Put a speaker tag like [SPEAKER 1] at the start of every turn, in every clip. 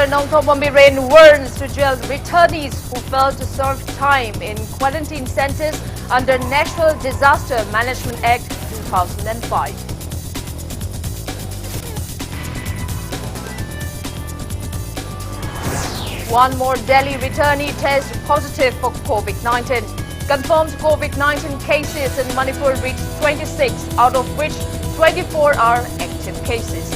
[SPEAKER 1] Nongthobombi Rain warns to jail returnees who failed to serve time in quarantine centers under National Disaster Management Act 2005. One more Delhi returnee test positive for COVID-19. Confirmed COVID-19 cases in Manipur reached 26, out of which 24 are active cases.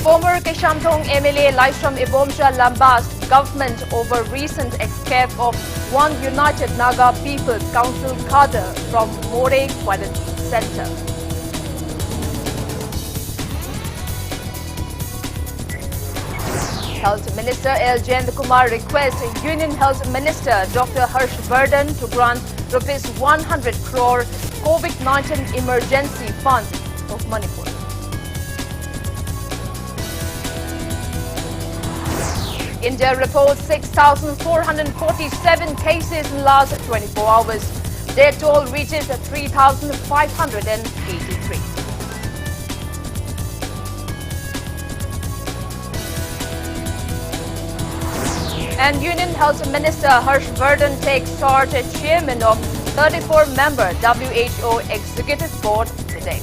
[SPEAKER 1] Former Keshamthong MLA Laishram Ibomsha lambasted government over recent escape of one United Naga People's Council cadre from More Quarantine Center. Health Minister L. Jayantakumar requests Union Health Minister Dr. Harshvardhan to grant Rs 100 crore COVID-19 emergency fund of Manipur. India reports 6,447 cases in last 24 hours. Death toll reaches 3,583. And Union Health Minister Harshvardhan takes charge as chairman of 34-member WHO Executive Board today.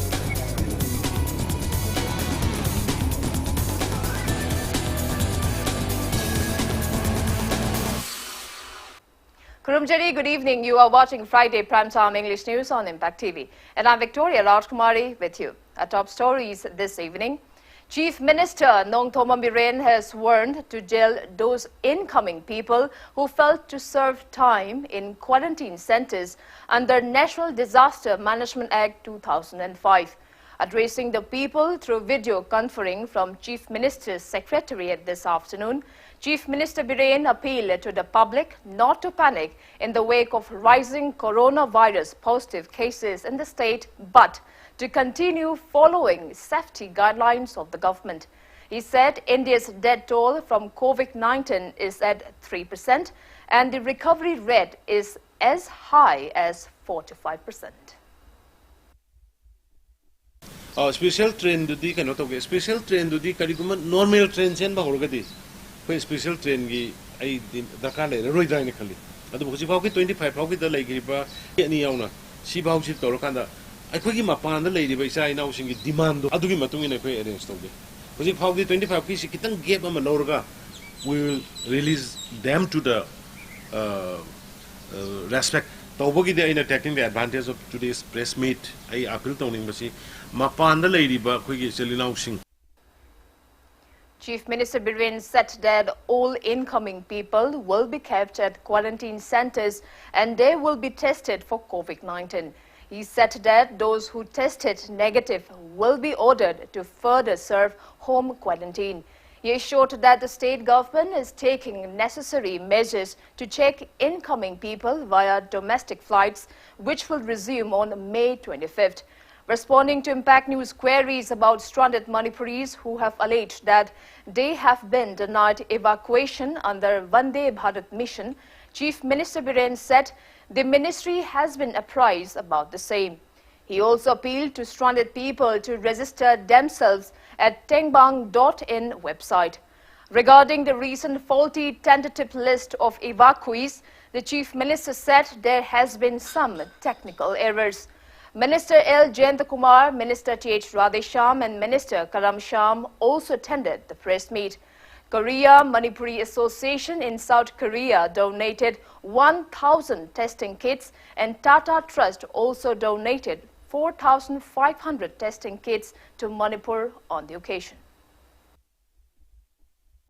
[SPEAKER 1] Kurumjari, good evening. You are watching Friday Primetime English News on Impact TV. And I'm Victoria Rajkumari with you. Our top stories this evening. Chief Minister Nongthobombi Rain has warned to jail those incoming people who failed to serve time in quarantine centers under National Disaster Management Act 2005. Addressing the people through video conferring from Chief Minister's Secretariat this afternoon, Chief Minister Biren appealed to the public not to panic in the wake of rising coronavirus positive cases in the state, but to continue following safety guidelines of the government. He said India's death toll from COVID-19 is at 3% and the recovery rate is as high as 45%.
[SPEAKER 2] Special train do di kano to special train do di kariguma normal train sen ba horgadi ko special train gi ai dakar le roi dai ne khali adu bhuji phau ki 25 phau ki da lai gi ba ani yauna si phau si to kanda ai gi mapan da lai ri ba isa ina using gi demand do adu gi matung ina ko arrange to ge bhuji phau ki 25 ki si kitang gap ama lorga we will release them to the respect tawbogi de ina taking the advantage of today's press meet ai appeal tawning basi mapan da lai ri ba ko gi selina using.
[SPEAKER 1] Chief Minister Biren said that all incoming people will be kept at quarantine centers and they will be tested for COVID-19. He said that those who tested negative will be ordered to further serve home quarantine. He assured that the state government is taking necessary measures to check incoming people via domestic flights, which will resume on May 25th. Responding to Impact News queries about stranded Manipuris who have alleged that they have been denied evacuation under Vande Bharat mission, Chief Minister Biren said the ministry has been apprised about the same. He also appealed to stranded people to register themselves at tengbang.in website. Regarding the recent faulty tentative list of evacuees, the Chief Minister said there has been some technical errors. Minister L. Jayantakumar, Minister T.H. Radhesham and Minister Karam Sham also attended the press meet. Korea Manipuri Association in South Korea donated 1,000 testing kits and Tata Trust also donated 4,500 testing kits to Manipur on the occasion.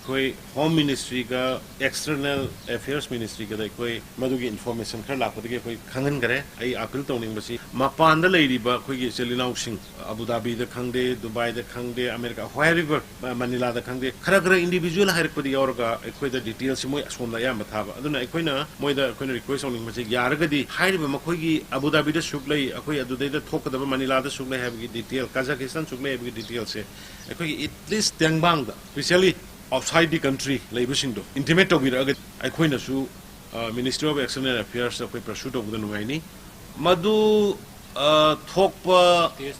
[SPEAKER 2] Koi Home Ministry ka External Affairs Ministry ka koi madugi information khar lakpadi koi khangan kare ai appeal tawning basi mapan da lai riba koi gi selina using Abu Dhabi da khangde Dubai da khangde America wherever Manila da khangde khara individual hairpadi aurga koi da details moi asonda ya mathaba aduna koi na moi da koi request owning basi yaraga di hairiba makoi gi Abu Dhabi da suklai koi adu da thokada Manila da suklai have gi detail Kazakhstan suklai have gi details se koi at least tengbang da especially outside the country, labor intimate of it. I Ministry of External Affairs of Pursuit of the Nuaini. Madu थोकपा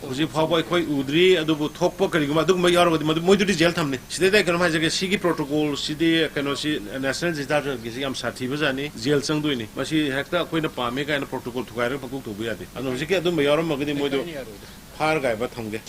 [SPEAKER 2] हुजी फावबा अखोई उद्री अदुबु थोकपा करिगुमा अदुगुमा यारबदि मदु मोइदुदि jail थमनि सिदे कनो हाजगे सिगी protocol सिदि कनो सि national disaster गिसि याम साथि बजानि jail संगदुइनि मसि हेक्ता अखोइना पामे काइना protocol थुगाइर पकु थुबु यादि अनु हुजिके अदुम यारम मगदि मोइदु फार गायबा थमगे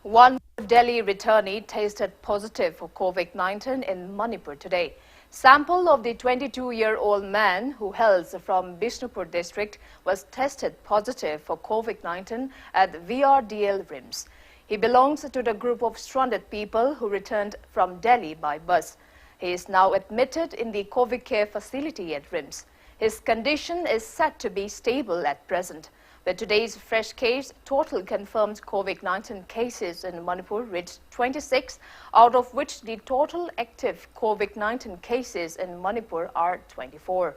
[SPEAKER 1] One Delhi returnee tested positive for COVID-19 in Manipur today. Sample of the 22-year-old man who hails from Bishnupur district was tested positive for COVID-19 at VRDL RIMS. He belongs to the group of stranded people who returned from Delhi by bus. He is now admitted in the COVID care facility at RIMS. His condition is said to be stable at present. With today's fresh case, total confirmed COVID-19 cases in Manipur reached 26, out of which the total active COVID-19 cases in Manipur are 24.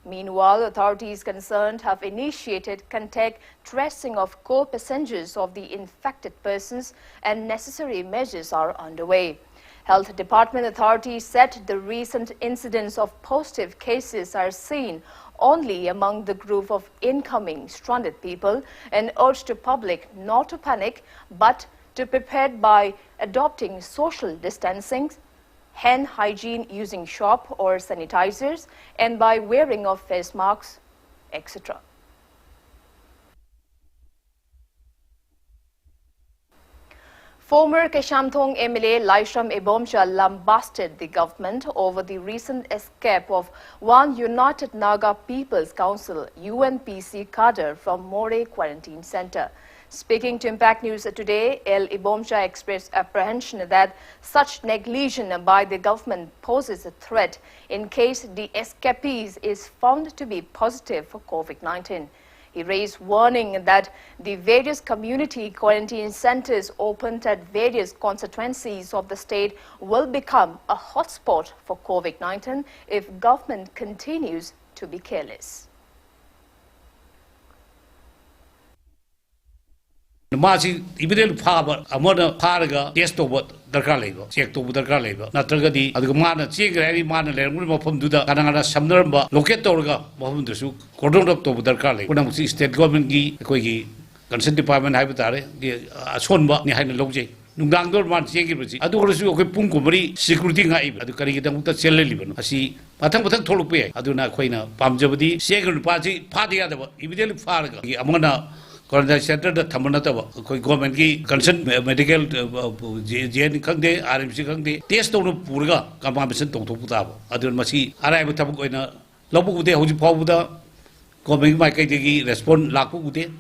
[SPEAKER 1] Meanwhile, authorities concerned have initiated contact tracing of co-passengers of the infected persons and necessary measures are underway. Health Department authorities said the recent incidents of positive cases are seen only among the group of incoming stranded people and urged the public not to panic but to prepare by adopting social distancing, hand hygiene using soap or sanitizers, and by wearing of face masks, etc. Former Keshamthong MLA Laishram Ebomcha lambasted the government over the recent escape of one United Naga People's Council UNPC cadre from More Quarantine Center. Speaking to Impact News today, El Ebomcha expressed apprehension that such negligence by the government poses a threat in case the escapees is found to be positive for COVID-19. He raised warning that the various community quarantine centers opened at various constituencies of the state will become a hotspot for COVID-19 if government continues to be careless.
[SPEAKER 3] Masi immediately faba amona paraga test over darkar lebo check to darkar lebo natraga di adu mana check rari mana lermul mafam duda kananga samnarba locate torga mafam dusu cordon up to darkar lebo kunang si state government gi koi gi concerned department hai batare gi asonba ni hai na lokje nungdang dor man check gi busi adu korsu koi pung kumari security ngai adu kari gi dang ta chelle libano asi pathang tholuk pe adu na khoina pamjabadi second party phadiya da immediately faraga gi amona Quarantine center the Thamanatava, government ki concerned medical JN Kangde, RMC Kangde, taste on Purga, Kamamison to Putava, Adun Masi, arrive with Tabuina, Lobu de Hojipovuda, coming my Kaitigi, respond Laku de.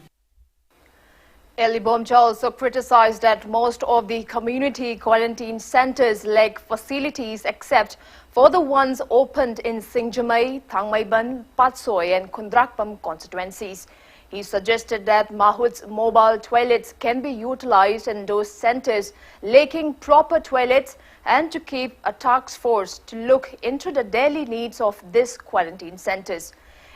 [SPEAKER 1] El Ebomcha also criticized that most of the community quarantine centers lack facilities except for the ones opened in Singjamai, Thangmaiban, Patsoy and Kundrakpam constituencies. He suggested that Mahut's mobile toilets can be utilized in those centers lacking proper toilets and to keep a task force to look into the daily needs of these quarantine centers.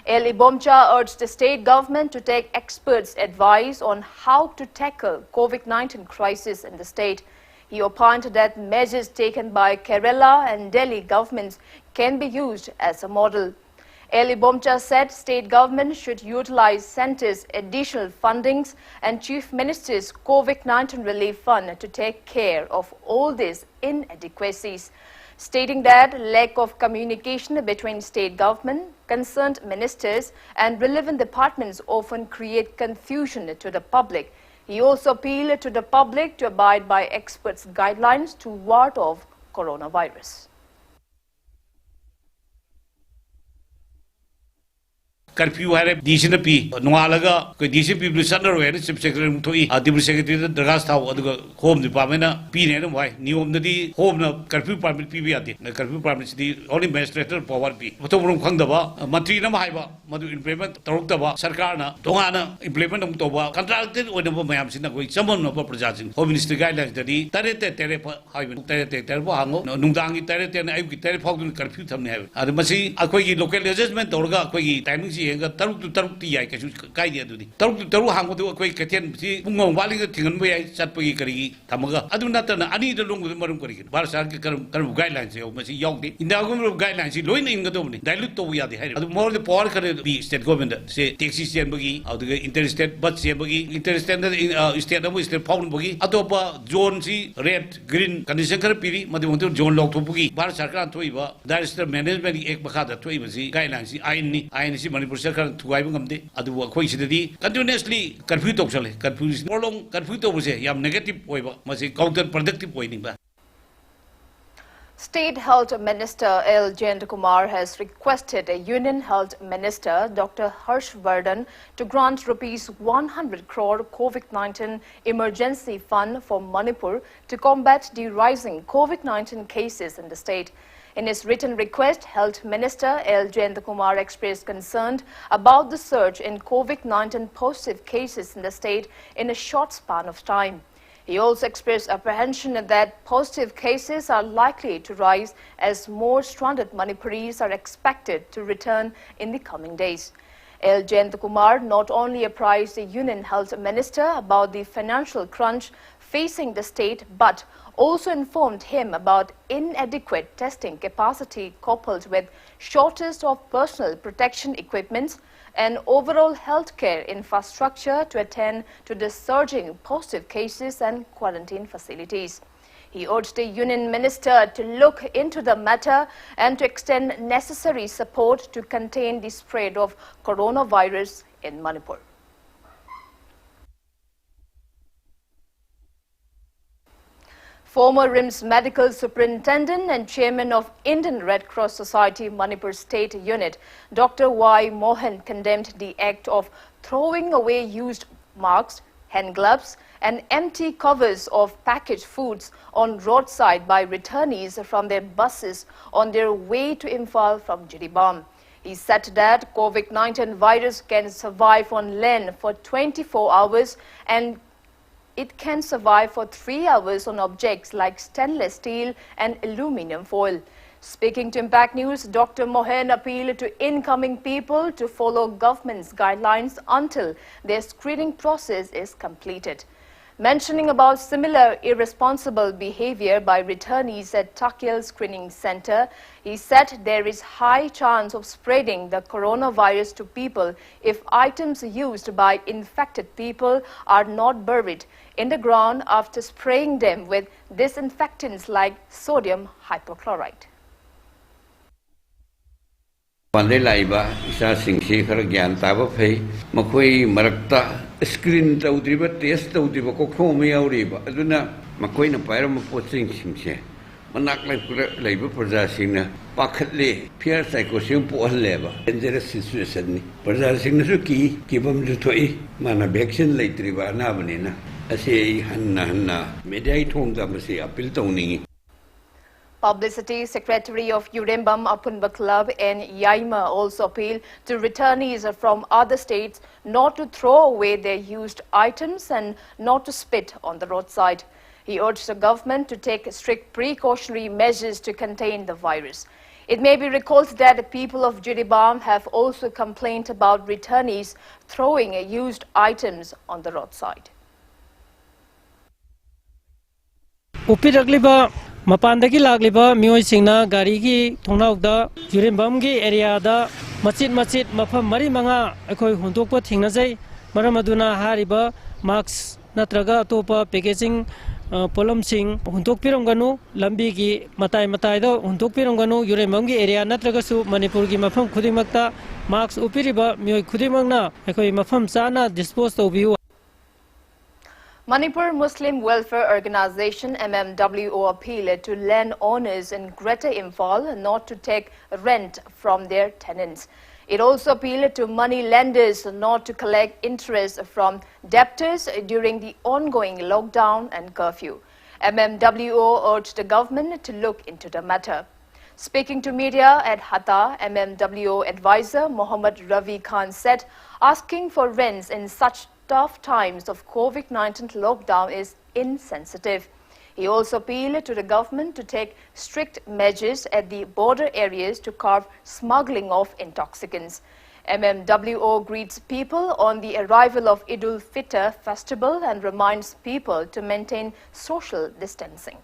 [SPEAKER 1] El Ebomcha urged the state government to take experts' advice on how to tackle COVID-19 crisis in the state. He opined that measures taken by Kerala and Delhi governments can be used as a model. El Ebomcha said state government should utilize centers' additional fundings and Chief Minister's COVID-19 relief fund to take care of all these inadequacies, stating that lack of communication between state government, concerned ministers and relevant departments often create confusion to the public. He also appealed to the public to abide by experts' guidelines to ward off coronavirus.
[SPEAKER 3] Curfew had DCP, Noalaga, DCP, Lusander, Chief Secretary Mutui, Deputy Secretary, the Rasta, Home Department, P. and Y, New the Home Curfew Permit PBAT, the Curfew Permit, the only administrator Power P. Motorum Kangdava, Matrina Mahaiba, Madu implement, Torokdava, Sarkana, Dongana, implement of Toba, contracted with the Mayam Sinagui, someone of Projecting, Home Ministry guidelines, the Tarete Terepa, Terebo, Nundangi Terete and I Terepog curfew. And Masi, Aquay local adjustment, Orga, Aquay timing. yenga taruk tu ti yai ka chu kai dia du di taruk hang du koi ka ten si pungong wali ga tingan me yai chat pagi kari thamaga adu na ta na ani da long marum kari bar sar ke karam guidelines yo ma si yok di inda gum guidelines si loin in ga do ni dilute to ya di hai adu more the power kare bi state government se taxi stand bagi adu ga interstate bus se bagi interstate state amu state phone bagi atopa zone si red green condition kar piri madu zone lok to bagi bar sarkar thoiba disaster management ek bakha da thoiba si guidelines si ain si manipur sarkar thuai bangam de adu khoi sidadi continuously curfew tok chale curfew prolong curfew to buse yam negative oiba masi counter productive oining ba.
[SPEAKER 1] State Health Minister L. Jayantakumar has requested a Union Health Minister, Dr. Harshvardhan, to grant Rs 100 crore COVID-19 emergency fund for Manipur to combat the rising COVID-19 cases in the state. In his written request, Health Minister L. Jayantakumar expressed concern about the surge in COVID-19 positive cases in the state in a short span of time. He also expressed apprehension that positive cases are likely to rise as more stranded Manipuris are expected to return in the coming days. L. Jayantakumar not only apprised the Union Health Minister about the financial crunch facing the state, but also informed him about inadequate testing capacity coupled with shortage of personal protection equipment and overall healthcare infrastructure to attend to the surging positive cases and quarantine facilities. He urged the Union Minister to look into the matter and to extend necessary support to contain the spread of coronavirus in Manipur. Former RIMS Medical Superintendent and Chairman of Indian Red Cross Society Manipur State Unit, Dr. Y. Mohan condemned the act of throwing away used masks, hand gloves and empty covers of packaged foods on roadside by returnees from their buses on their way to Imphal from Jiribam. He said that COVID-19 virus can survive on land for 24 hours and it can survive for 3 hours on objects like stainless steel and aluminum foil. Speaking to Impact News, Dr. Mohan appealed to incoming people to follow government's guidelines until their screening process is completed. Mentioning about similar irresponsible behavior by returnees at Takil Screening Center, he said there is high chance of spreading the coronavirus to people if items used by infected people are not buried in the ground after spraying them with disinfectants like sodium hypochlorite.
[SPEAKER 4] Pandai laiba isa singsi khara gyan taba phei makoi marakta screen tawdriba test tawdriba ko khom yauriba aduna makoi na pairam poching singse manak laiba praja singna pakhatle fear psychosim po leba dangerous situation ni praja singna su ki bam ju thoi mana vaccine laitriba na banina ase hanna media thong da mase appeal tawningi.
[SPEAKER 1] Publicity Secretary of Urembam Apunba Club and Yaima also appealed to returnees from other states not to throw away their used items and not to spit on the roadside. He urged the government to take strict precautionary measures to contain the virus. It may be recalled that the people of Jiribam have also complained about returnees throwing used items on the roadside.
[SPEAKER 5] Mapandagi lagliba mioi singna gari gi thongnauda Jurimbam gi area da machit mafam mari manga akoi hundokpa thingna jai maramaduna hariba mask natraga topa packaging polom sing hundok pironganu lambi gi matai da hundok pironganu Jurimbam gi area natraga su Manipur gi mafam khudimakta mask upiriba mioi khudimangna akoi mafam chana dispose tobiu.
[SPEAKER 1] Manipur Muslim Welfare Organization MMWO appealed to landowners in Greater Imphal not to take rent from their tenants. It also appealed to money lenders not to collect interest from debtors during the ongoing lockdown and curfew. MMWO urged the government to look into the matter. Speaking to media at Hatta, MMWO advisor Mohammad Ravi Khan said asking for rents in such tough times of COVID-19 lockdown is insensitive. He also appealed to the government to take strict measures at the border areas to curb smuggling of intoxicants. MMWO greets people on the arrival of Idul Fitr festival and reminds people to maintain social distancing.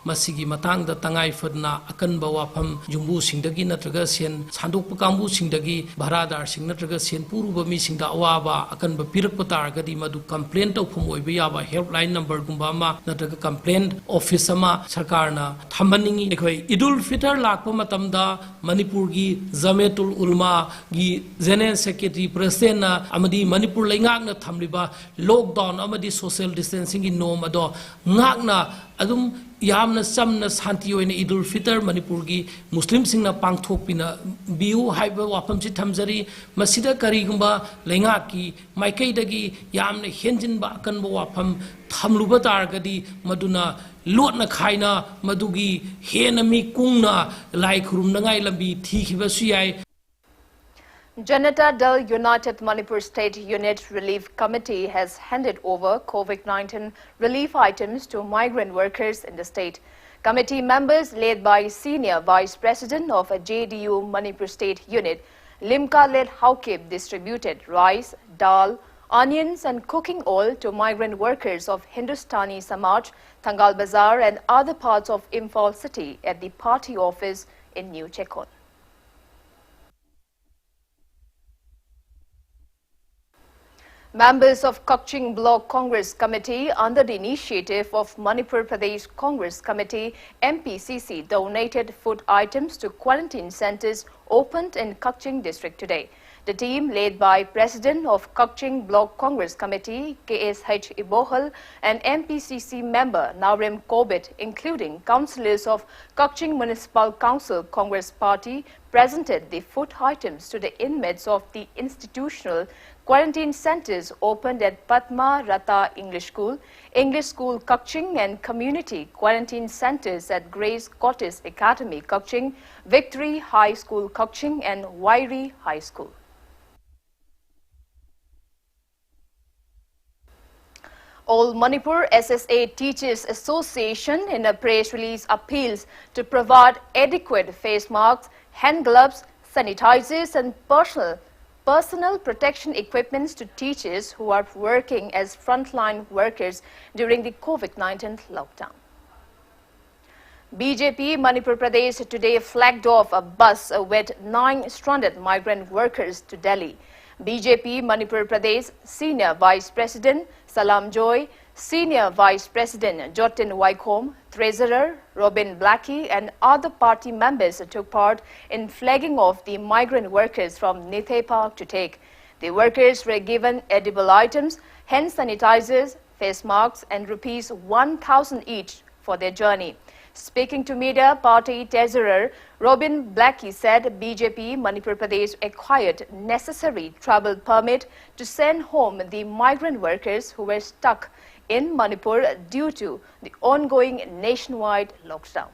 [SPEAKER 6] Masigi matang da tangai fadna akan bawa pam jumbu singdagi natraga sen sanduk pakambu singdagi bharadar sing natraga sen puru bami singda awaba akan ba pirak patar gadi madu complaint of phum oiba yaba helpline number gumba ma natraga complaint office ama sarkarna thambaningi ekhoi Idul Fitr lakpa matamda Manipur gi Zametul Ulma gi General Secretary President na amadi Manipur laingak na thamliba lockdown amadi social distancing gi norm ado ngakna adum yamna samna santi oina Idul Fitr Manipur gi Muslim singna pangthokpina biu haiba wapam chi thamjari masida karigumba lenga ki maikai dagi yamna henjinba akanba wapam thamluba targadi maduna lotna khaina madugi henami kungna lai khurumna ngai lambi thikiba suyai.
[SPEAKER 1] Janata Dal United Manipur State Unit Relief Committee has handed over COVID-19 relief items to migrant workers in the state. Committee members led by Senior Vice President of a JDU Manipur State Unit, Limka led Haukib distributed rice, dal, onions and cooking oil to migrant workers of Hindustani Samaj, Thangal Bazar and other parts of Imphal city at the party office in New Chekon. Members of Kaching Block Congress Committee under the initiative of Manipur Pradesh Congress Committee MPCC donated food items to quarantine centers opened in Kaching district today. The team led by President of Kaching Block Congress Committee KSH Ibohal and MPCC member Narim Kobit, including councillors of Kaching Municipal Council Congress Party, presented the food items to the inmates of the institutional quarantine centers opened at Padma Rata English School Kaching and community quarantine centers at Grace Cottage Academy Kaching, Victory High School Kaching and Wairi High School. All Manipur SSA Teachers Association in a press release appeals to provide adequate face masks, hand gloves, sanitizers and personal protection equipments to teachers who are working as frontline workers during the COVID-19 lockdown. BJP Manipur Pradesh today flagged off a bus with 9 stranded migrant workers to Delhi. BJP Manipur Pradesh Senior Vice President Salam Joy, Senior Vice President Jotin Waikom, Treasurer Robin Blackie and other party members took part in flagging off the migrant workers from Nithe Park to take. The workers were given edible items, hand sanitizers, face masks and rupees 1,000 each for their journey. Speaking to media, party treasurer Robin Blackie said BJP Manipur Pradesh acquired necessary travel permit to send home the migrant workers who were stuck in Manipur due to the ongoing nationwide lockdown.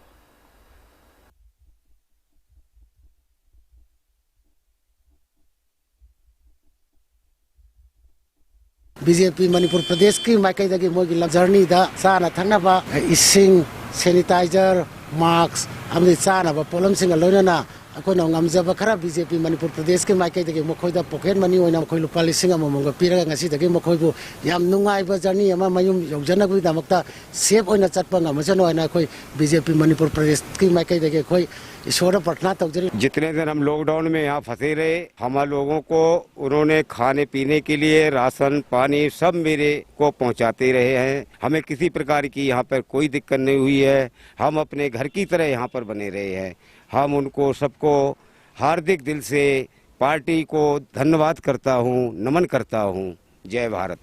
[SPEAKER 7] BJP Manipur Pradesh ki maikai dagi mogi journey da sana thangnaba ising sanitizer masks amni chana ba polam singa loina akoina ngamjaba khara BJP Manipur Pradesh ki maikai dagi mokhoi da pocket money oina mokhoi lupa lising amamanga piraga ngasi dagi mokhoi bu yam nungai ba journey ama mayum yojana gi damakta safe oina chatpa ngamachano oina khoi BJP Manipur Pradesh ki maikai dagi khoi ईश्वर प्रार्थना तक
[SPEAKER 8] जितने दिन हम lockdown में यहाँ फंसे रहे हम लोगों को उन्होंने खाने पीने के लिए राशन पानी सब मेरे को पहुँचाते रहे हैं। हमें किसी प्रकार की यहाँ पर कोई दिक्कत नहीं हुई है। हम अपने घर की तरह यहाँ पर बने रहे हैं। हम उनको सबको हार्दिक दिल से पार्टी को धन्यवाद करता हूँ, नमन करता हूँ। जय Bharat.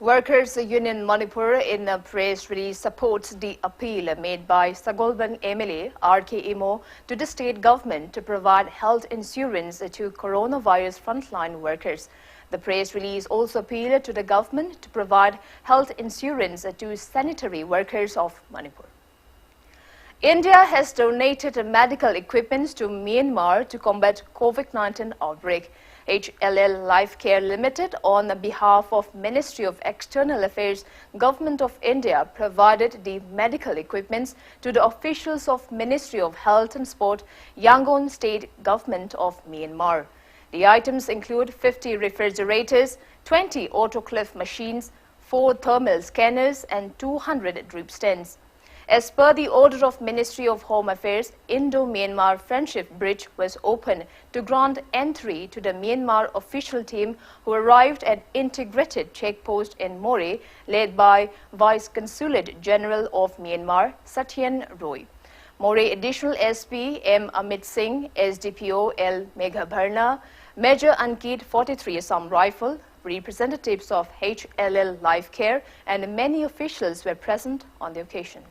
[SPEAKER 1] Workers Union Manipur in a press release supports the appeal made by Sagolban MLA RK Imo to the state government to provide health insurance to coronavirus frontline workers. The press release also appealed to the government to provide health insurance to sanitary workers of Manipur. India has donated medical equipment to Myanmar to combat COVID-19 outbreak. HLL Life Care Limited, on behalf of Ministry of External Affairs, Government of India, provided the medical equipments to the officials of Ministry of Health and Sport, Yangon State Government of Myanmar. The items include 50 refrigerators, 20 autoclave machines, 4 thermal scanners and 200 drip stents. As per the order of Ministry of Home Affairs, Indo-Myanmar Friendship Bridge was opened to grant entry to the Myanmar official team who arrived at integrated checkpost in More, led by Vice Consulate General of Myanmar, Satyen Roy. More Additional SP M. Amit Singh, SDPO L. Meghabharna, Major Ankit 43 Assam Rifle, representatives of HLL Life Care and many officials were present on the occasion.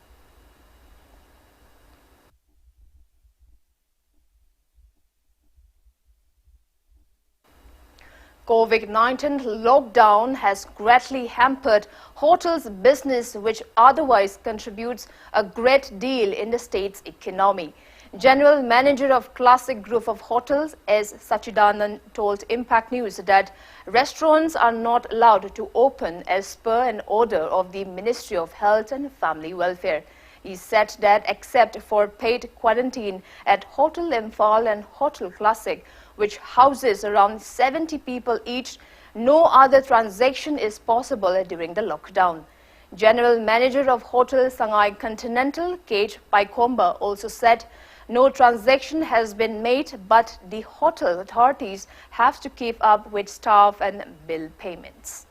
[SPEAKER 1] COVID-19 lockdown has greatly hampered hotels' business, which otherwise contributes a great deal in the state's economy. General Manager of Classic Group of Hotels, S. Sachidanand, told Impact News that restaurants are not allowed to open as per an order of the Ministry of Health and Family Welfare. He said that except for paid quarantine at Hotel Imphal and Hotel Classic, which houses around 70 people each, no other transaction is possible during the lockdown. General Manager of Hotel Shanghai Continental, Kate Paikomba, also said no transaction has been made, but the hotel authorities have to keep up with staff and bill payments.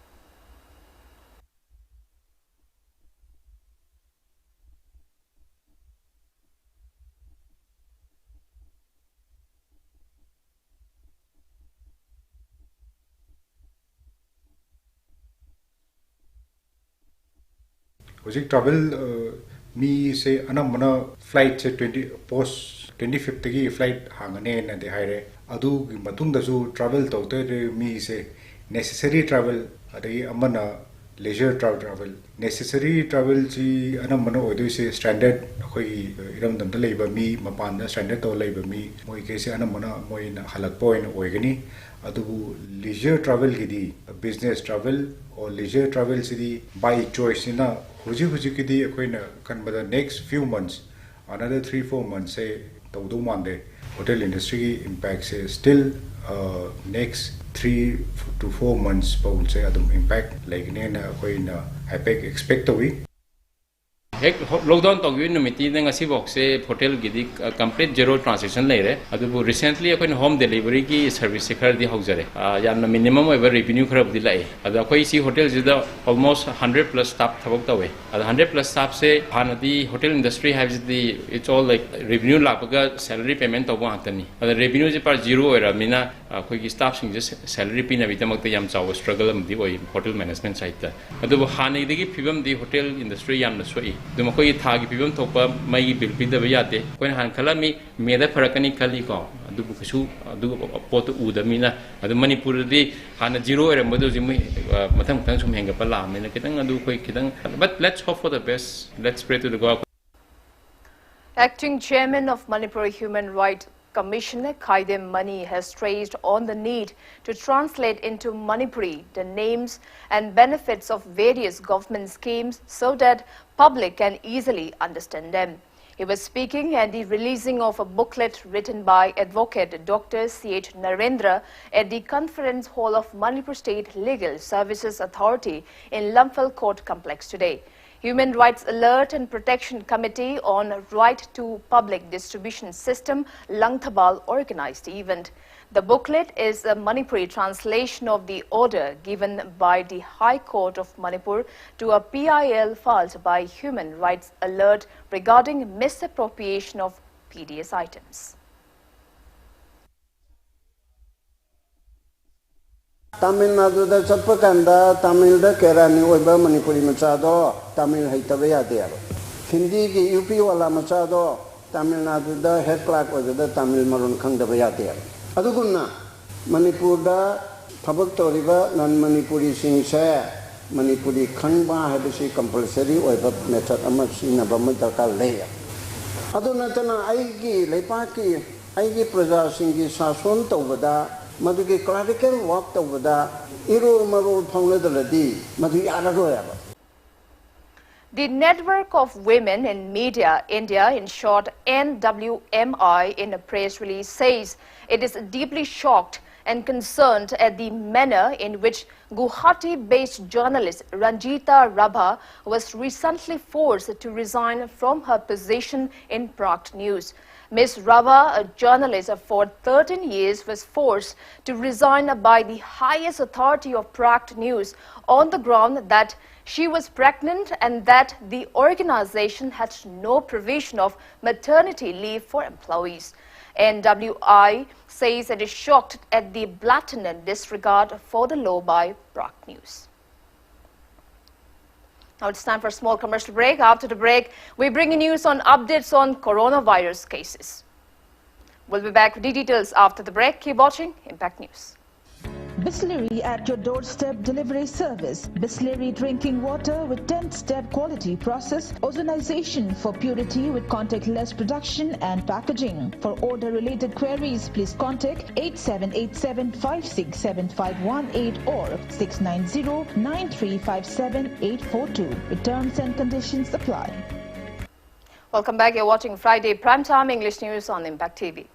[SPEAKER 9] Hojik travel me say anamana flight say 20 post 25th ki flight hangane na de haire adu matung da su travel tawte me say necessary travel adai amana leisure travel necessary travel si anamana oidu say standard khoi iram dam da leiba mi mapan da standard to leiba mi moi ke se anamana moi na halak point oigani adu leisure travel gidi business travel or leisure travel si by choice na Huji kidi akoina kan bada next few months, another 3-4 months say tawdu mande hotel industry impact say still next 3 to 4 months paul say adum impact like ne na akoina expect tawi
[SPEAKER 10] lockdown to gi numiti na ngasi box se hotel gidi complete zero transaction leire adubu recently akoin home delivery ki service khar di haujare yamna minimum over revenue khar budi lai adu akoi si hotel jida almost 100 plus staff thabok tawe adu 100 plus staff se hanadi hotel industry has the it's all like revenue lapaga salary payment to bantani adu revenue je par zero era mina akoi ki staff sing je salary pina bitamak te yam chaw struggle am di oi hotel management side ta adu hanai digi phibam di hotel industry yamna soi dum koi thagi pibam thopa mai bill pida ba yate koi han khala mi meda farakani khali ko adu busu adu pot u da mina adu manipur di han zero era modu ji mai mathang tang sum henga pala mina kitang adu koi kitang but let's hope for the best, let's pray to the god.
[SPEAKER 1] Acting Chairman of Manipur Human Rights Commissioner Kaidem Mani has stressed on the need to translate into Manipuri the names and benefits of various government schemes so that public can easily understand them. He was speaking at the releasing of a booklet written by Advocate Dr. C.H. Narendra at the Conference Hall of Manipur State Legal Services Authority in Lamphal Court Complex today. Human Rights Alert and Protection Committee on Right to Public Distribution System, Langthabal, organized the event. The booklet is a Manipuri translation of the order given by the High Court of Manipur to a PIL filed by Human Rights Alert regarding misappropriation of PDS items.
[SPEAKER 11] Tamil Nadu da Chapakanda, Tamil da Kerani, Oba Manipuri Machado, Tamil Haitavaya there. Hindi ki UP wala Machado, Tamil Nadu da head clerk was the Tamil Marun Kandavaya there. Aduguna, Manipur da Tabak Toriba, non Manipuri Sing Share, Manipuri Kanba Habisi compulsory or method Amachina Bamataka layer. Adunatana Aigi, Lepaki, Aigi Praja Singi Sasun Tovada. ꯃꯗꯨꯒꯤ ꯀ꯭ꯂꯥꯔꯤꯀꯦꯜ ꯋꯥꯛ ꯇꯧꯕꯗ ꯏꯔꯣꯜ ꯃꯔꯣꯜ ꯐꯥꯎꯅꯗ꯭ꯔꯗꯤ ꯃꯗꯨ ꯌꯥꯔꯔꯣꯏꯕ.
[SPEAKER 1] The Network of Women in Media India, in short NWMI, in a press release says it is deeply shocked and concerned at the manner in which Guwahati-based journalist Ranjita Rabha was recently forced to resign from her position in Pragt News. Ms. Rabha, a journalist for 13 years, was forced to resign by the highest authority of Pragt News on the ground that she was pregnant and that the organization had no provision of maternity leave for employees. NWI says it is shocked at the blatant disregard for the law by Pragt News. Now it's time for a small commercial break. After the break, we bring you news on updates on coronavirus cases. We'll be back with the details after the break. Keep watching Impact News.
[SPEAKER 12] Bisleri at your doorstep delivery service. Bisleri drinking water with 10-step quality process. Ozonization for purity with contactless production and packaging. For order related queries, please contact 8787-567-518 or 690-9357-842. With terms and conditions apply.
[SPEAKER 1] Welcome back. You're watching Friday Primetime English News on Impact TV.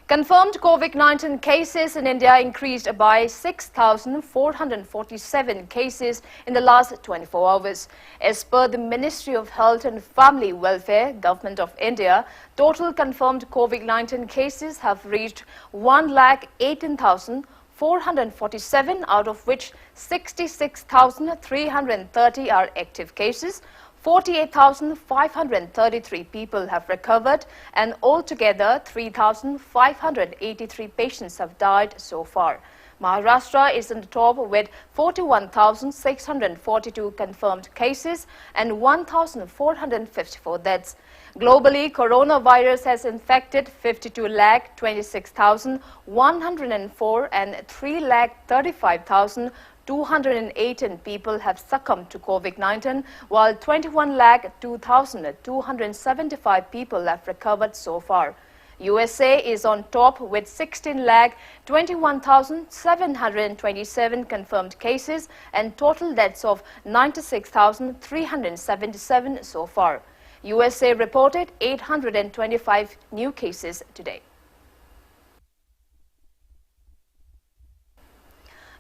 [SPEAKER 1] Confirmed COVID-19 cases in India increased by 6,447 cases in the last 24 hours. As per the Ministry of Health and Family Welfare, Government of India, total confirmed COVID-19 cases have reached 1,18,447, out of which 66,330 are active cases. 48,533 people have recovered, and altogether 3,583 patients have died so far. Maharashtra is on the top with 41,642 confirmed cases and 1,454 deaths. Globally, coronavirus has infected 52,26,104 and 3,35,218 people have succumbed to COVID-19, while 21,02,275 people have recovered so far. USA is on top with 16,21,727 confirmed cases and total deaths of 96,377 so far. USA reported 825 new cases today.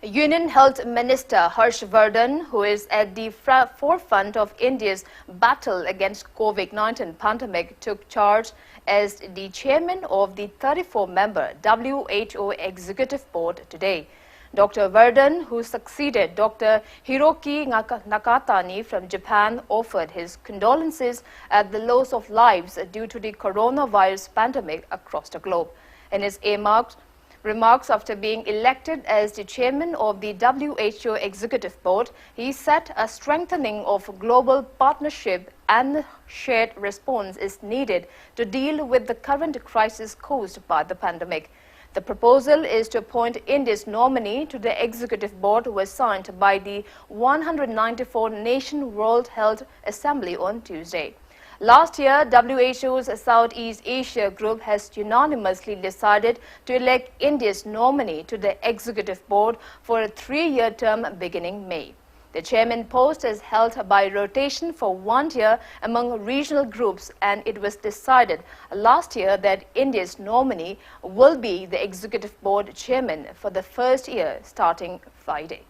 [SPEAKER 1] Union Health Minister Harshvardhan, who is at the forefront of India's battle against COVID-19 pandemic, took charge as the chairman of the 34-member WHO Executive Board today. Dr. Vardhan, who succeeded Dr. Hiroki Nakatani from Japan, offered his condolences at the loss of lives due to the coronavirus pandemic across the globe. In his remarks after being elected as the chairman of the WHO Executive Board, he said a strengthening of global partnership and shared response is needed to deal with the current crisis caused by the pandemic. The proposal is to appoint India's nominee to the Executive Board was signed by the 194-nation World Health Assembly on Tuesday. Last year, WHO's Southeast Asia group has unanimously decided to elect India's nominee to the Executive Board for a 3-year term beginning May. The chairman post is held by rotation for 1 year among regional groups, and it was decided last year that India's nominee will be the Executive Board chairman for the first year starting Friday.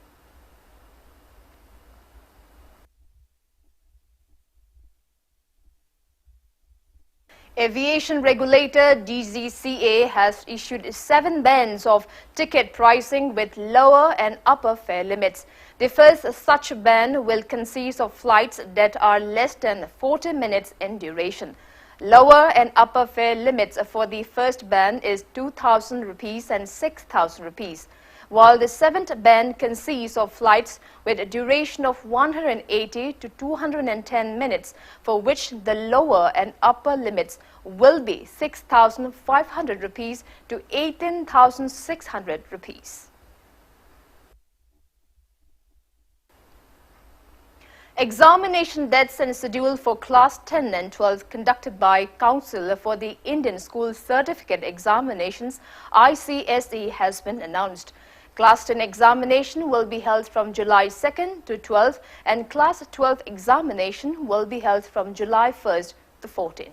[SPEAKER 1] Aviation regulator DGCA has issued 7 bands of ticket pricing with lower and upper fare limits. The first such ban will consist of flights that are less than 40 minutes in duration. Lower and upper fare limits for the first ban is 2,000 rupees and 6,000 rupees. While the 7th ban consists of flights with a duration of 180 to 210 minutes, for which the lower and upper limits will be 6,500 rupees to 18,600 rupees. Examination dates and schedule for Class 10 and 12 conducted by Council for the Indian School Certificate Examinations ICSE has been announced. Class 10 examination will be held from July 2nd to 12th and Class 12 examination will be held from July 1st to 14th.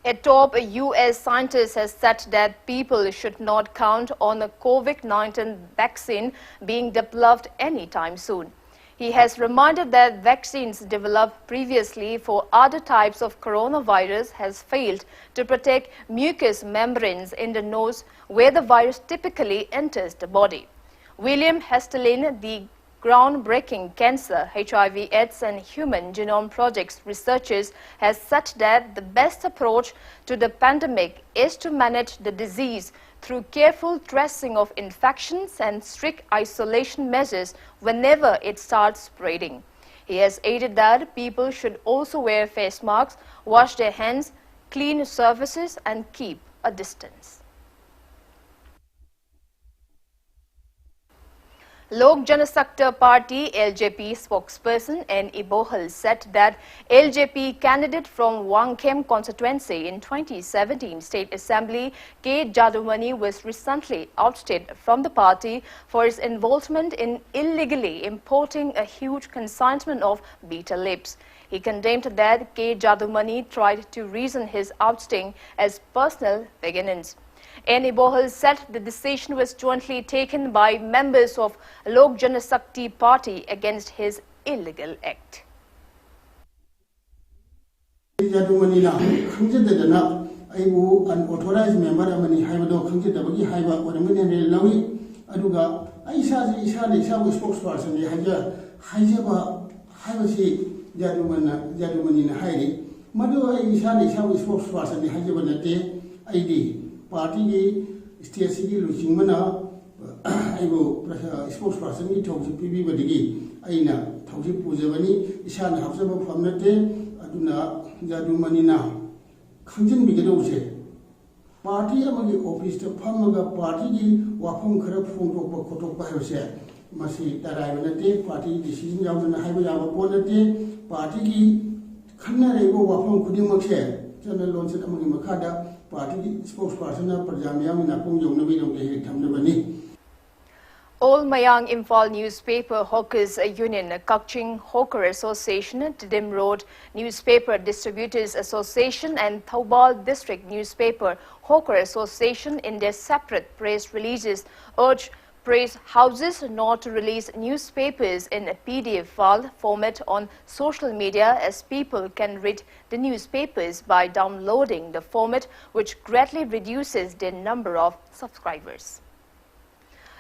[SPEAKER 1] A top U.S. scientist has said that people should not count on a COVID-19 vaccine being developed anytime soon. He has reminded that vaccines developed previously for other types of coronavirus has failed to protect mucous membranes in the nose where the virus typically enters the body. William Hestelin, the groundbreaking cancer, HIV/AIDS and human genome projects researchers has said that the best approach to the pandemic is to manage the disease through careful tracing of infections and strict isolation measures whenever it starts spreading. He has added that people should also wear face masks, wash their hands, clean surfaces and keep a distance. Lok Janashakti Party LJP spokesperson N. Ibohal said that LJP candidate from Wangkhem constituency in 2017 State Assembly K. Jadumani was recently ousted from the party for his involvement in illegally importing a huge consignment of beta lips. He condemned that K. Jadumani tried to reason his ousting as personal vengeance. N. Ibohal said the decision was jointly taken by members of Lok Janashakti Party against his illegal act.
[SPEAKER 13] Unauthorized member amani haibado khangjedabagi haiba oramani ne lawi aduga aisa spokesperson ni hajaba haibasi jadumani na hairi madu aisa spokesperson ni hajaba nate aidi party ki state ki luchingmana aibo spokesperson ki thausi pibi badigi aina thausi pujabani isana hafsaba famnate aduna jadumani na खंजन बिगदौसे party अमगी office ते फमगा party की वाफम खरा फोंदोक खोटोक बायसे मसी तराइबनते पार्टी डिसीजन यावना हाइबो याबो पोनते पार्टी की खन्ना रेबो वाफम खुदिमकसे जन लोनसे अमगी मखादा पार्टी की स्पोक्सपर्सन प्रजामयामना पोंग यौनबि दौते थमनबनी.
[SPEAKER 1] All Mayang Imphal Newspaper Hawkers Union, Kakching Hawker Association, Tidim Road Newspaper Distributors Association and Thoubal District Newspaper Hawker Association in their separate press releases urge press houses not to release newspapers in a PDF file format on social media as people can read the newspapers by downloading the format, which greatly reduces their number of subscribers.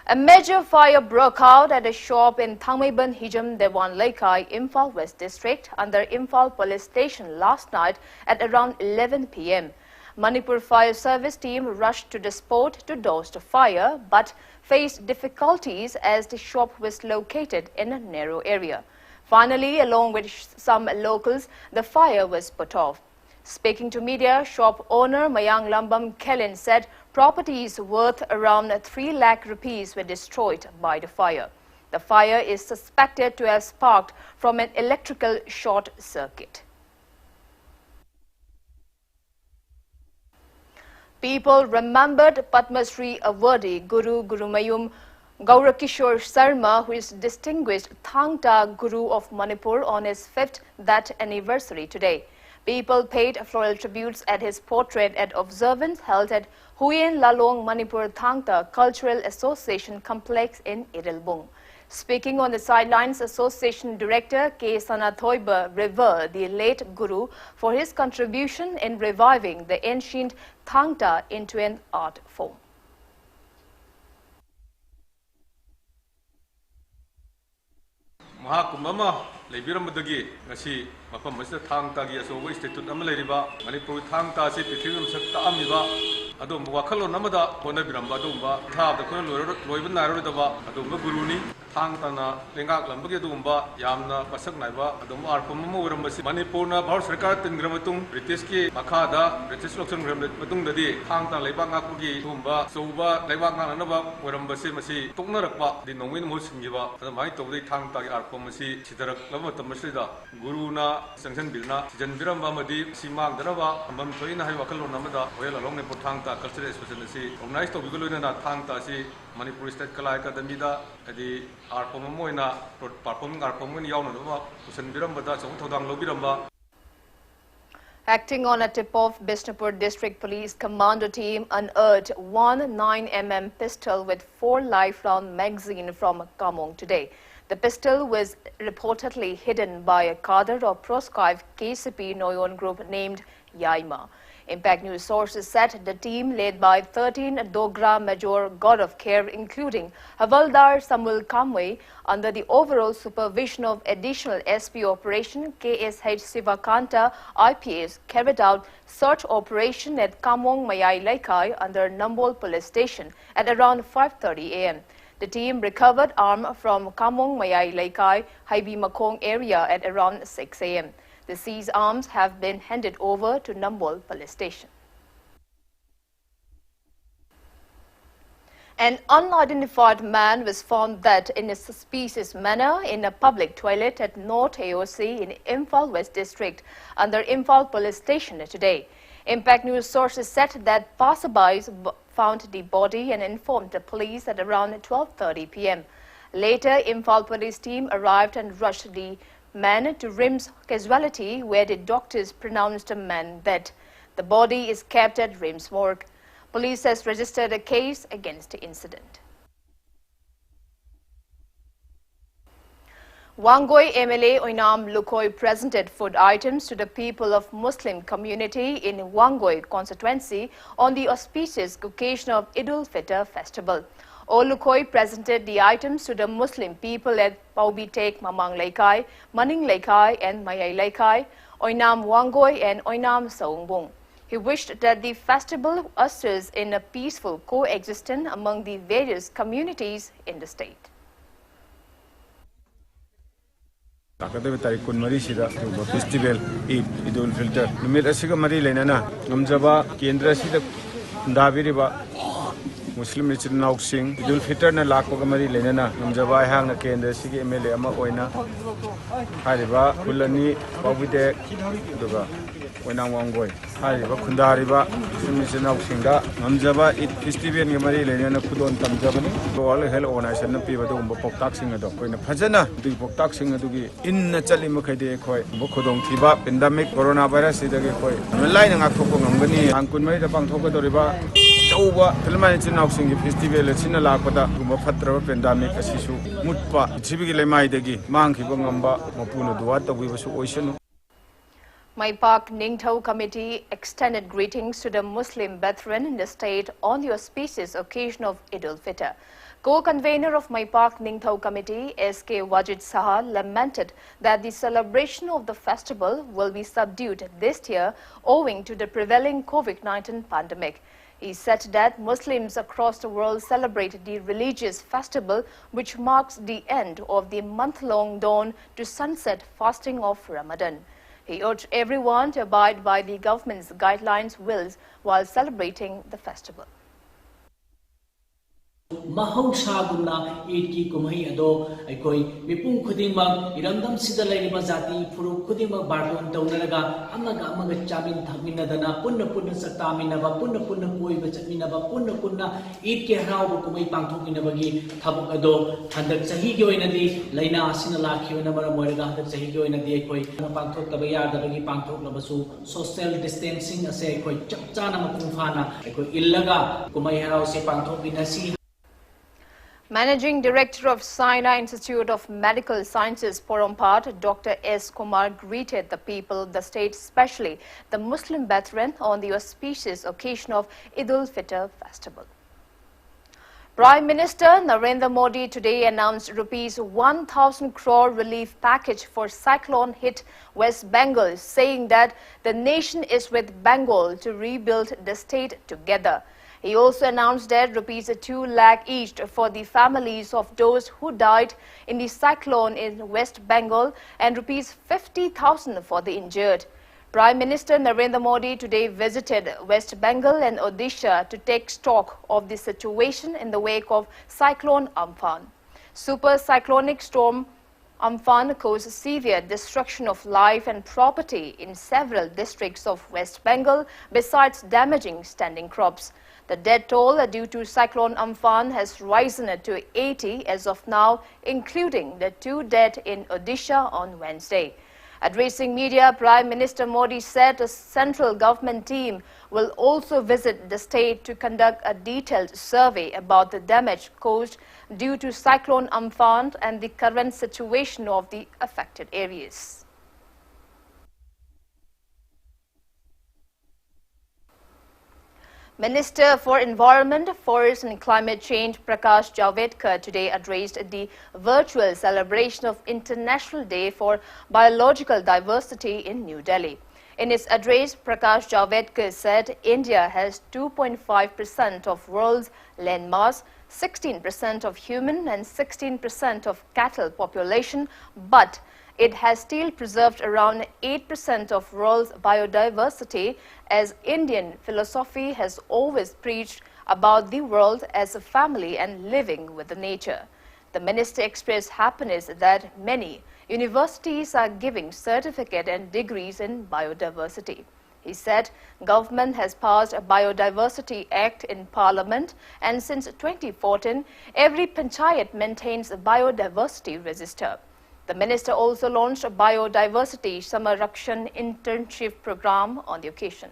[SPEAKER 1] A major fire broke out at a shop in Thangmeiban Hijam Dewan Laikai, Imphal West District under Imphal Police Station last night at around 11 p.m. Manipur Fire Service team rushed to the spot to douse the fire but faced difficulties as the shop was located in a narrow area. Finally, along with some locals, the fire was put off. Speaking to media, shop owner Mayang Lambam Kellen said properties worth around 3 lakh rupees were destroyed by the fire. The fire is suspected to have sparked from an electrical short circuit. People remembered Padma Shri awardee Guru Gurumayum Gaurakishore Sarma, who is distinguished Thangta Guru of Manipur, on his 5th that anniversary today. People paid floral tributes at his portrait at observance held at Huyen Lalong Manipur Thangta Cultural Association Complex in Irilbung. Speaking on the sidelines, Association Director K. Sanathoiba revered the late Guru for his contribution in reviving the ancient Thangta into an art form.
[SPEAKER 14] लेबिरमदगी ngasi mafam masida thangta gi aso institute am leiriba manipur thangta si prithvi masakta amiba adum wakhalon namada hona biramba adumba thab da khona loiba narodaba adumba guruni thang tana lengak lambagi adumba yamna pasak naiba adum arpom mo urambasi manipurna bhar sarkar tingramatung british ki makhada british lokson matung dadi thang tana leiba ngakgi dumba soba leiba nganaba urambasi masi toknarakba di nongmin mo singiba adamai tobdi thang ta arpom masi sidarak lama tamasida guruna sanction bilna sijan biramba madi simang daraba amam thoina hai wakhalon namada oil along ne thang ta cultural expression si organize to bigolo na thang ta si Manipur State Kala Academy da adi arpom moina performing arpom ni yauna no kusan biramba da chong thodang lo biramba.
[SPEAKER 1] Acting on a tip-off, Bishnupur District Police Commando team unearthed one 9mm pistol with 4 live-round magazine from Kamong today. The pistol was reportedly hidden by a cadre of proscribed KCP Noyon group named Yaima. Impact News sources said the team led by 13 Dogra Major God of Care, including Havaldar Samuel Kamwe, under the overall supervision of Additional SP Operation KSH Sivakanta IPS, carried out search operation at Kamong Mayai Laikai under Nambol Police Station at around 5:30 a.m. The team recovered arm from Kamong Mayai Laikai, Haibi Makong area at around 6 a.m. The seized arms have been handed over to Nambol Police Station. An unidentified man was found dead in a suspicious manner in a public toilet at North AOC in Imphal West District under Imphal Police Station today. Impact News sources said that passerbys found the body and informed the police at around 12:30 p.m. Later, Imphal Police team arrived and rushed the man to RIMS casualty, where the doctors pronounced the man dead. The body is kept at RIMS morgue. Police has registered a case against the incident. Wangoi MLA Oinam Lukoi presented food items to the people of Muslim community in Wangoi constituency on the auspicious occasion of Idul Fitr festival. Olukoi presented the items to the Muslim people at Paubitek Mamang Laikai, Maning Laikai and Mayai Laikai, Oinam Wangoi and Oinam Saungbung. He wished that the festival ushers in a peaceful coexistence among the various communities in the state.
[SPEAKER 15] Festival Idul Fitr numit asiga mari lenana ngamjaba kendra sida ndabiriba Muslim National Sing Idul Fitr na lakwa mari lenana ngamjaba hang na kendra sigi MLA ama oina hariba kulani pawide duga oina wangoi hariba khundariba Muslim National Sing da ngamjaba festival ngi mari lenana khudon tamjabani World Health Organization na piba do poktak sing ado koina phajana du poktak sing adu gi in chali makhade khoi bokhodong thiba pandemic coronavirus idage khoi lai na ngakthok ngamgani angkun mai da pangthok ko doriba chauba filmani chinau sing festival china lakpada gumba phatra pandemic asisu mutpa chibigi lemai dagi mangkhiba ngamba mapuna duwa tawi su oisanu.
[SPEAKER 1] My Park Ningthau Committee extended greetings to the Muslim brethren in the state on the auspicious occasion of Idul Fitr. Co-convener of My Park Ningthau Committee, S.K. Wajid Saha, lamented that the celebration of the festival will be subdued this year owing to the prevailing COVID-19 pandemic. He said that Muslims across the world celebrate the religious festival which marks the end of the month-long dawn to sunset fasting of Ramadan. He urged everyone to abide by the government's guidelines wills while celebrating the festival.
[SPEAKER 16] Mahausagunna Idki Kumai Ado, Aikoi, Mipung Kudima, Irandam Sida Lady Bazati, Puru Kudima Barton Tonaraga, Amaga Chamin Taminadana, Puna Puna Sataminava, Puna Puna Pui, Vachaminava, Puna Puna, Idki Rao Kumai Pantukinavagi, Tabukado, Handak Sahigo in a day, Laina Sinalaki, Namara Moraga, Sahigo in a day, Koi, Pantok Tabaya, the Ragi Pantok Labasu, social distancing, a say, Koi Chaptana Makumfana, Eko Ilaga, Kumai House Pantok Binasi.
[SPEAKER 1] Managing Director of Sinai Institute of Medical Sciences, Porompat, Dr. S. Kumar, greeted the people of the state, especially the Muslim brethren, on the auspicious occasion of Idul Fitr festival. Prime Minister Narendra Modi today announced Rs 1,000 crore relief package for cyclone-hit West Bengal, saying that the nation is with Bengal to rebuild the state together. He also announced that rupees 2 lakh each for the families of those who died in the cyclone in West Bengal and rupees 50,000 for the injured. Prime Minister Narendra Modi today visited West Bengal and Odisha to take stock of the situation in the wake of Cyclone Amphan. Super cyclonic storm Amphan caused severe destruction of life and property in several districts of West Bengal, besides damaging standing crops. The death toll due to Cyclone Amphan has risen to 80 as of now, including the 2 dead in Odisha on Wednesday. Addressing media, Prime Minister Modi said a central government team will also visit the state to conduct a detailed survey about the damage caused due to Cyclone Amphan and the current situation of the affected areas. Minister for Environment, Forest and Climate Change Prakash Javadekar today addressed the virtual celebration of International Day for Biological Diversity in New Delhi. In his address, Prakash Javadekar said India has 2.5% of world's land mass, 16% of human and 16% of cattle population, but it has still preserved around 8% of world's biodiversity, as Indian philosophy has always preached about the world as a family and living with the nature. The minister expressed happiness that many universities are giving certificate and degrees in biodiversity. He said government has passed a Biodiversity Act in Parliament, and since 2014, every panchayat maintains a biodiversity register. The minister also launched a Biodiversity Samarakshan internship program on the occasion.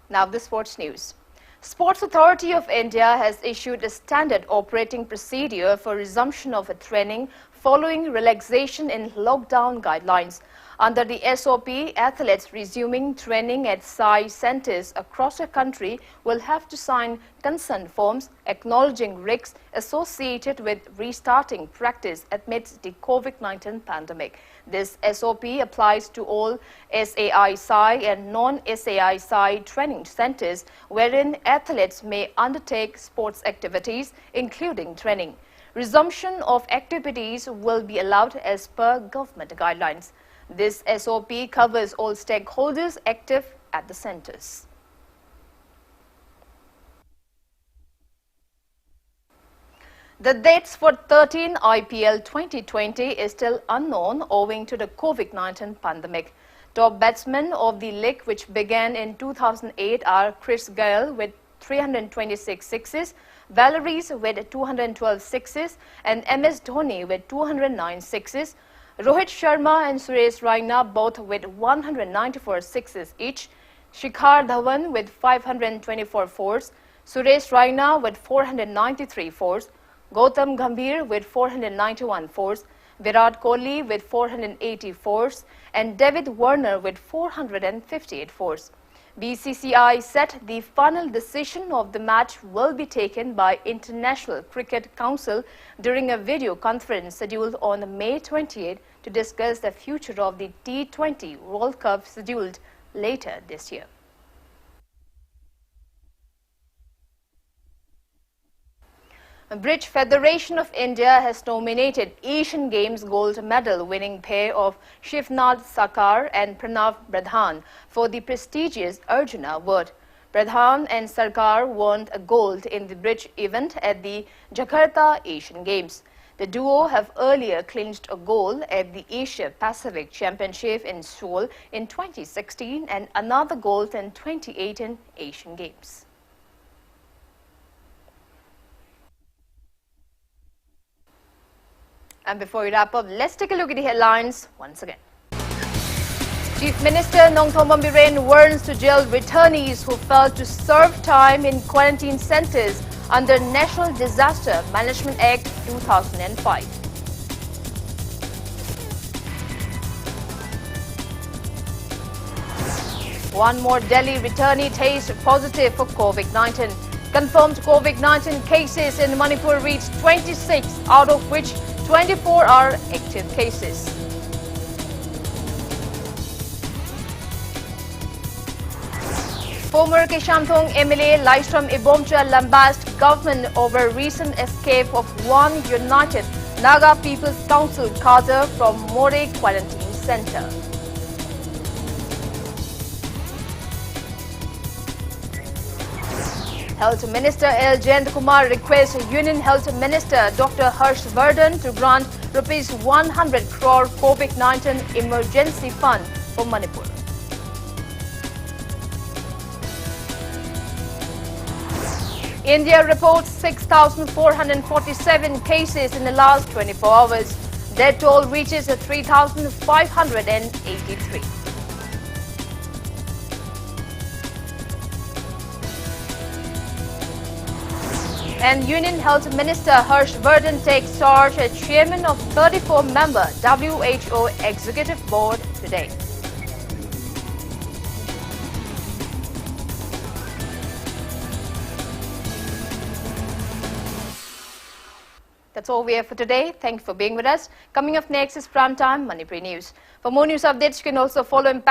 [SPEAKER 1] Now the sports news. Sports Authority of India has issued a standard operating procedure for resumption of training following relaxation in lockdown guidelines. Under the SOP, athletes resuming training at SAI centers across the country will have to sign consent forms acknowledging risks associated with restarting practice amidst the COVID-19 pandemic. This SOP applies to all SAI SAI and non-SAI SAI training centers wherein athletes may undertake sports activities, including training. Resumption of activities will be allowed as per government guidelines. This SOP covers all stakeholders active at the centers. The dates for 13 IPL 2020 is still unknown owing to the COVID-19 pandemic. Top batsmen of the league, which began in 2008, are Chris Gayle with 326 sixes, Valeries with 212 sixes, and MS Dhoni with 209 sixes. Rohit Sharma and Suresh Raina both with 194 sixes each, Shikhar Dhawan with 524 fours, Suresh Raina with 493 fours, Gautam Gambhir with 491 fours, Virat Kohli with 480 fours, and David Warner with 458 fours. BCCI said the final decision of the match will be taken by International Cricket Council during a video conference scheduled on May 28 to discuss the future of the T20 World Cup scheduled later this year. Bridge Federation of India has nominated Asian Games gold medal winning pair of Shivnath Sarkar and Pranav Pradhan for the prestigious Arjuna Award. Pradhan and Sarkar won a gold in the bridge event at the Jakarta Asian Games. The duo have earlier clinched a gold at the Asia Pacific Championship in Seoul in 2016 and another gold in 2018 Asian Games. And before we wrap up, let's take a look at the headlines once again. Chief Minister Nongthom Biren warns to jail returnees who failed to serve time in quarantine centers under National Disaster Management Act 2005. One more Delhi returnee tested positive for COVID-19. Confirmed COVID-19 cases in Manipur reached 26, out of which 24 are active cases. Former Kishamthong MLA Laistram Ibomcha lambasted government over recent escape of one United Naga People's Council cadre from More Quarantine Center. Health Minister L. Jayantkumar requests Union Health Minister Dr. Harshvardhan to grant Rs 100 crore COVID-19 emergency fund for Manipur. India reports 6,447 cases in the last 24 hours. Death toll reaches 3,583. And Union Health Minister Harshvardhan takes charge as chairman of 34-member WHO Executive Board today. That's all we have for today. Thank you for being with us. Coming up next is Primetime Manipuri News. For more news updates, you can also follow Impact